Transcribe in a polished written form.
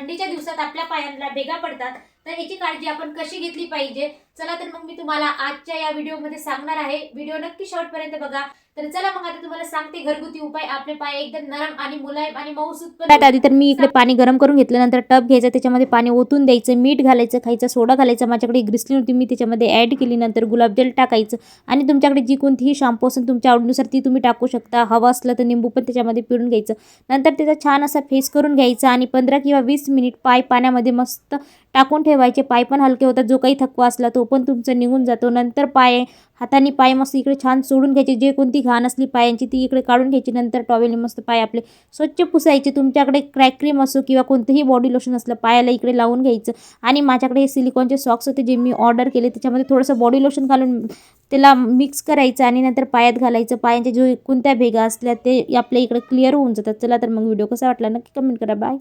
थंडीच्या दिवसात आपल्या पायांना भेगा पडतात, तर याची काळजी आपण कशी घेतली पाहिजे. चला तर मग मी तुम्हाला आजच्या या व्हिडिओमध्ये सांगणार आहे. व्हिडिओ नक्की शेवटपर्यंत बघा. तर चला मग आता तुम्हाला सांगते घरगुती उपाय आपले पाय एकदम नरम आणि मुलायम आणि मऊसूत पण. आधी तर मी इकडे पाणी गरम करून घेतल्यानंतर टब घ्यायचा, त्याच्यामध्ये पाणी ओतून द्यायचं, मीठ घालायचं, खायचा सोडा घालायचा. माझ्याकडे ग्लिसरीन होती, मी त्याच्यामध्ये ॲड केली. नंतर गुलाबजल टाकायचं आणि तुमच्याकडे जी कोणतीही शॅम्पू असेल तुमच्या आवडीनुसार ती तुम्ही टाकू शकता. हवा असलं तर निंबू पण त्याच्यामध्ये पिळून घ्यायचं. नंतर त्याचा छान असा फेस करून घ्यायचा आणि 15 किंवा 20 मिनिट पाय पाण्यामध्ये मस्त टाकून ठेवायचे. पाय पण हलके होतात, जो काही थकवा असला तो पण तुमचा निघून जातो. नंतर हाताने पाय मस्त इकडे छान सोडून घ्यायचे, जे कोणती घाण असली पायांची ती इकडे काढून घ्यायची. नंतर टॉवेलने मस्त पाय आपले स्वच्छ पुसायचे. तुमच्याकडे क्रॅक क्रीम असो किंवा कोणतंही बॉडी लोशन असलं पायाला इकडे लावून घ्यायचं. आणि माझ्याकडे हे सिलिकॉनचे सॉक्स होते जे मी ऑर्डर केले, त्याच्यामध्ये थोडंसं बॉडी लोशन घालून त्याला मिक्स करायचं आणि नंतर पायात घालायचं. पायांच्या जो कोणत्या भेगा असल्या ते आपल्या इकडे क्लिअर होऊन जातात. चला तर मग व्हिडिओ कसा वाटला नक्की कमेंट करा. बाय.